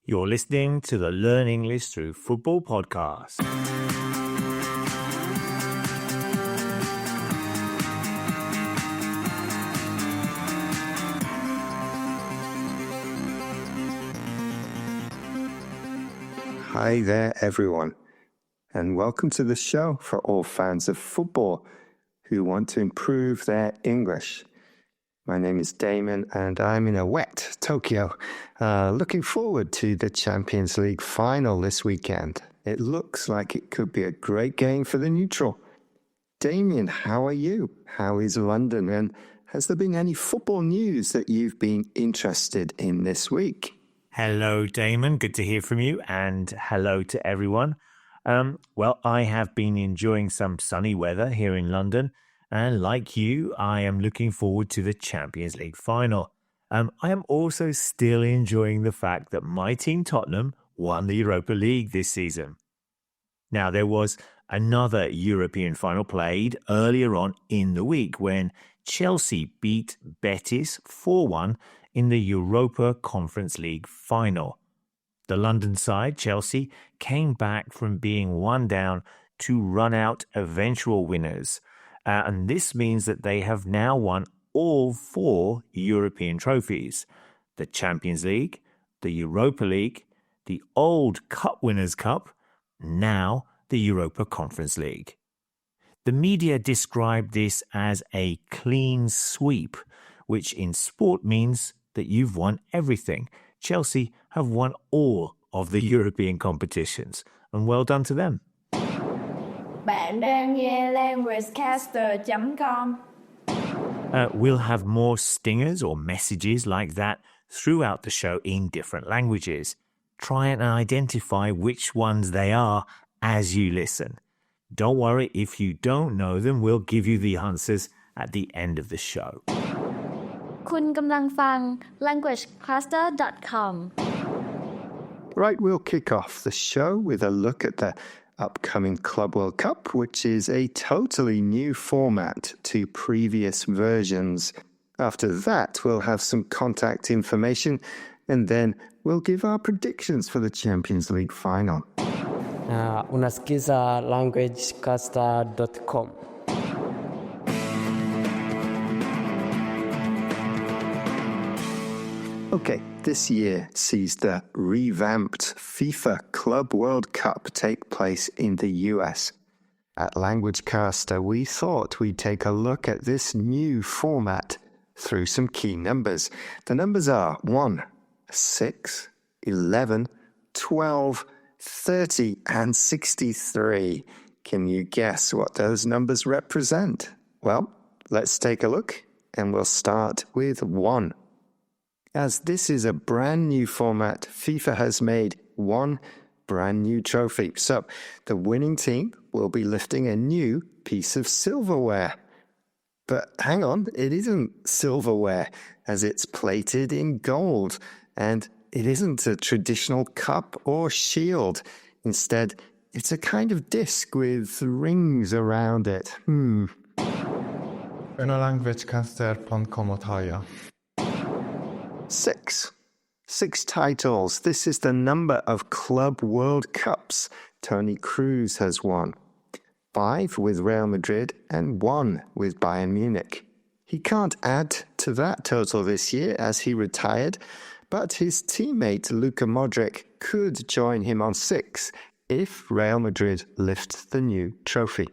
You're listening to the Learn English Through Football podcast. Hi there, everyone, and welcome to the show for all fans of football who want to improve their English. My name is Damon, and I'm in a wet Tokyo, looking forward to the Champions League final this weekend. It looks like it could be a great game for the neutral. Damien, how are you? How is London? And has there been any football news that you've been interested in this week? Hello, Damon. Good to hear from you, and hello to everyone. Well, I have been enjoying some sunny weather here in London, and like you, I am looking forward to the Champions League final. I am also still enjoying the fact that my team Tottenham won the Europa League this season. Now, there was another European final played earlier on in the week when Chelsea beat Betis 4-1 in the Europa Conference League final. The London side, Chelsea, came back from being one down to run out eventual winners. And this means that they have now won all 4 European trophies: the Champions League, the Europa League, the old Cup Winners' Cup, now the Europa Conference League. The media described this as a clean sweep, which in sport means that you've won everything. Chelsea have won all of the European competitions, and well done to them. Bạn đang nghe languagecaster.com. We'll have more stingers or messages like that throughout the show in different languages. Try and identify which ones they are as you listen. Don't worry if you don't know them, we'll give you the answers at the end of the show. คุณกำลังฟัง languagecaster.com. Right, we'll kick off the show with a look at the upcoming Club World Cup, which is a totally new format to previous versions. After that, we'll have some contact information, and then we'll give our predictions for the Champions League final. Unasikiza languagecaster.com. Okay, this year sees the revamped FIFA Club World Cup take place in the US. At LanguageCaster, we thought we'd take a look at this new format through some key numbers. The numbers are 1, 6, 11, 12, 30, and 63. Can you guess what those numbers represent? Well, let's take a look, and we'll start with 1. As this is a brand new format, FIFA has made 1 brand new trophy. So the winning team will be lifting a new piece of silverware. But hang on, it isn't silverware, as it's plated in gold, and it isn't a traditional cup or shield. Instead, it's a kind of disc with rings around it. languagecaster.com. 6 titles. This is the number of Club World Cups Toni Kroos has won. 5 with Real Madrid and 1 with Bayern Munich. He can't add to that total this year as he retired, but his teammate Luka Modric could join him on 6 if Real Madrid lifts the new trophy.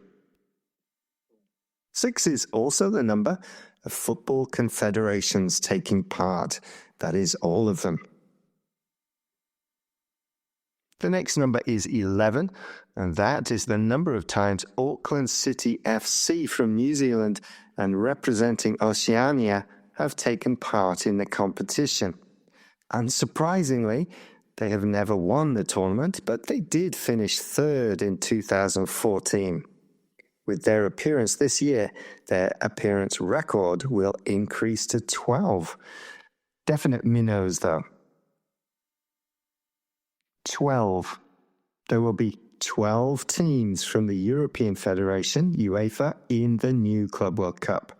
6 is also the number of football confederations taking part. That is all of them. The next number is 11, and that is the number of times Auckland City FC from New Zealand and representing Oceania have taken part in the competition. Unsurprisingly, they have never won the tournament, but they did finish 3rd in 2014. With their appearance this year, their appearance record will increase to 12. Definite minnows, though. 12. There will be 12 teams from the European Federation, UEFA, in the new Club World Cup.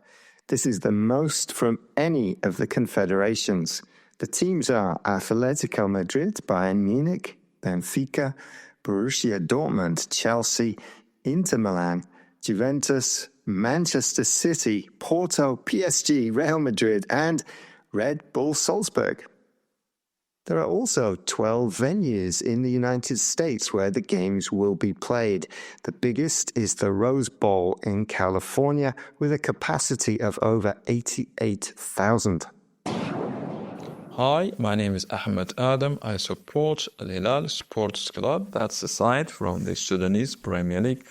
This is the most from any of the confederations. The teams are Atletico Madrid, Bayern Munich, Benfica, Borussia Dortmund, Chelsea, Inter Milan, Juventus, Manchester City, Porto, PSG, Real Madrid, and Red Bull Salzburg. There are also 12 venues in the United States where the games will be played. The biggest is the Rose Bowl in California with a capacity of over 88,000. Hi, my name is Ahmed Adam. I support Al Hilal Sports Club. That's the side from the Sudanese Premier League.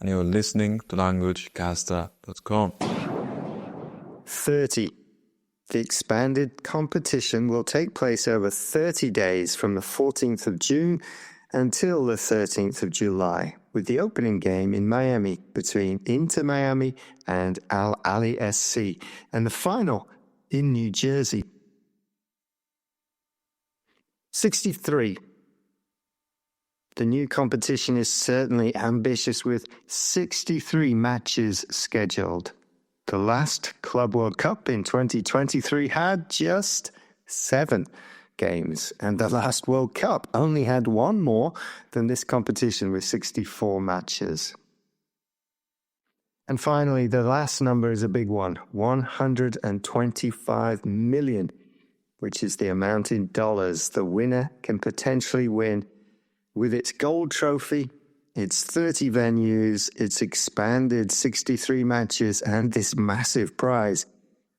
And you're listening to languagecaster.com. 30. The expanded competition will take place over 30 days from the 14th of June until the 13th of July, with the opening game in Miami between Inter Miami and Al Ahly SC, and the final in New Jersey. 63. The new competition is certainly ambitious with 63 matches scheduled. The last Club World Cup in 2023 had just 7 games, and the last World Cup only had one more than this competition with 64 matches. And finally, the last number is a big one, 125 million, which is the amount in dollars the winner can potentially win with its gold trophy, its 30 venues, its expanded 63 matches, and this massive prize.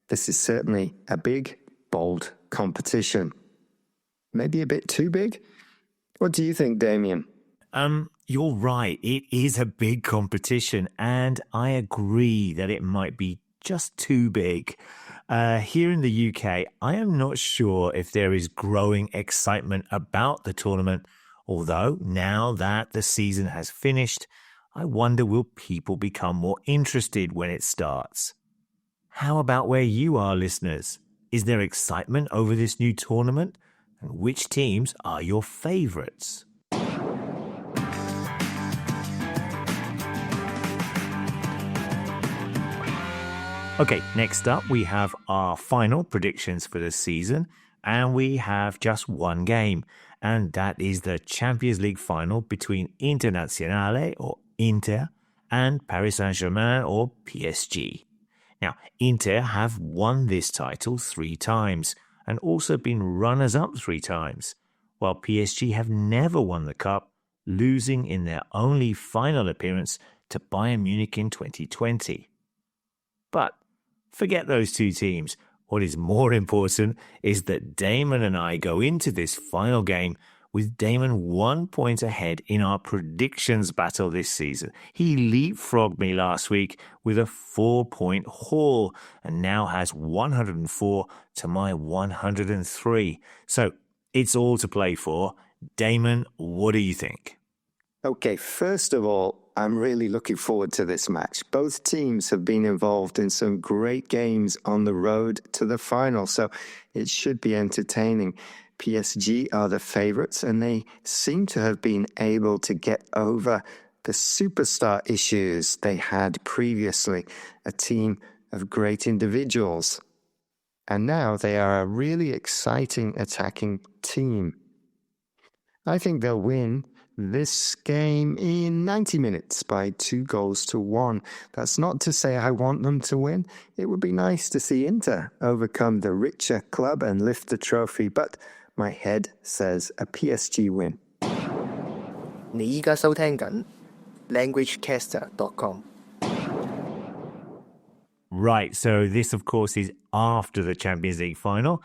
This is certainly a big, bold competition. Maybe a bit too big? What do you think, Damien? You're right. It is a big competition, and I agree that it might be just too big. Here in the UK, I am not sure if there is growing excitement about the tournament. Although, now that the season has finished, I wonder will people become more interested when it starts? How about where you are, listeners? Is there excitement over this new tournament? And which teams are your favourites? Okay, next up we have our final predictions for the season, and we have just one game. And that is the Champions League final between Internazionale, or Inter, and Paris Saint-Germain, or PSG. Now, Inter have won this title 3 times and also been runners-up 3 times, while PSG have never won the cup, losing in their only final appearance to Bayern Munich in 2020. But forget those 2 teams. What is more important is that Damon and I go into this final game with Damon 1 point ahead in our predictions battle this season. He leapfrogged me last week with a 4-point haul and now has 104 to my 103. So it's all to play for. Damon, what do you think? Okay, first of all, I'm really looking forward to this match. Both teams have been involved in some great games on the road to the final, so it should be entertaining. PSG are the favourites, and they seem to have been able to get over the superstar issues they had previously, a team of great individuals. And now they are a really exciting attacking team. I think they'll win this game in 90 minutes by 2-1. That's not to say I want them to win. It would be nice to see Inter overcome the richer club and lift the trophy, but my head says a PSG win. 你依家收聽緊 languagecaster.com。 Right, so this of course is after the Champions League final.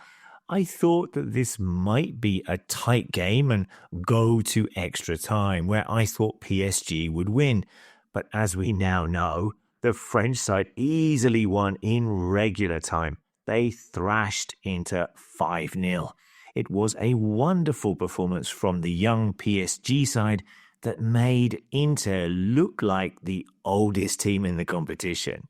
I thought that this might be a tight game and go to extra time, where I thought PSG would win. But as we now know, the French side easily won in regular time. They thrashed Inter 5-0. It was a wonderful performance from the young PSG side that made Inter look like the oldest team in the competition.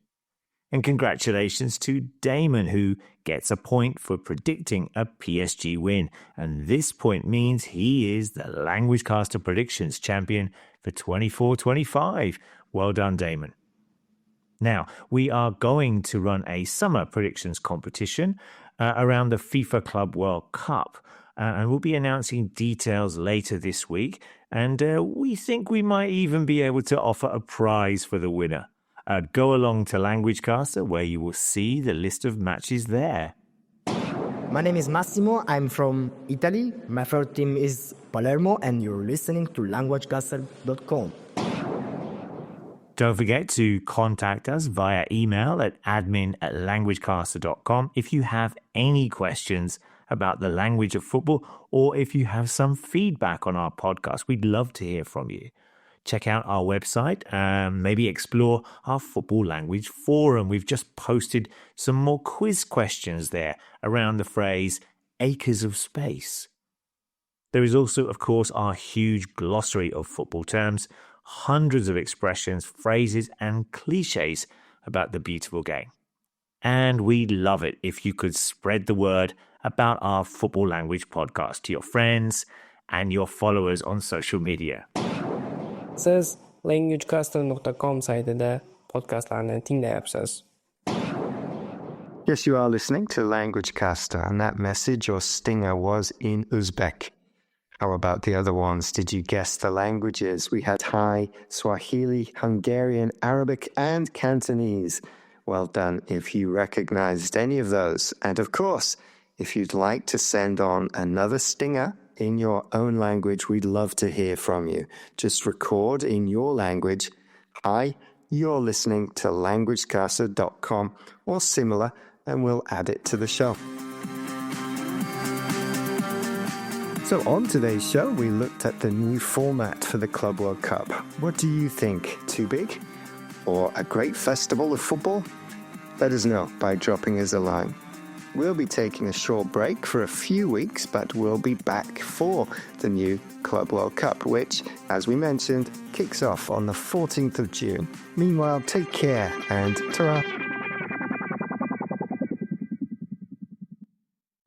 And congratulations to Damon, who gets a point for predicting a PSG win. And this point means he is the Languagecaster Predictions champion for 24-25. Well done, Damon. Now, we are going to run a summer predictions competition around the FIFA Club World Cup. And we'll be announcing details later this week. And we think we might even be able to offer a prize for the winner. Go along to LanguageCaster where you will see the list of matches there. My name is Massimo. I'm from Italy. My favorite team is Palermo, and you're listening to LanguageCaster.com. Don't forget to contact us via email at admin@languagecaster.com if you have any questions about the language of football, or if you have some feedback on our podcast. We'd love to hear from you. Check out our website and maybe explore our football language forum. We've just posted some more quiz questions there around the phrase acres of space. There is also, of course, our huge glossary of football terms, hundreds of expressions, phrases, and cliches about the beautiful game. And we'd love it if you could spread the word about our football language podcast to your friends and your followers on social media. Siz languagecaster.com saytida podcastlarni tinglayapsiz. Yes, you are listening to LanguageCaster, and that message or stinger was in Uzbek. How about the other ones? Did you guess the languages? We had Thai, Swahili, Hungarian, Arabic, and Cantonese. Well done if you recognized any of those. And of course, if you'd like to send on another stinger in your own language, we'd love to hear from you. Just record in your language, "Hi, you're listening to languagecaster.com" or similar, and we'll add it to the show. So on today's show, we looked at the new format for the Club World Cup. What do you think? Too big? Or a great festival of football? Let us know by dropping us a line. We'll be taking a short break for a few weeks, but we'll be back for the new Club World Cup, which, as we mentioned, kicks off on the 14th of June. Meanwhile, take care and ta-ra!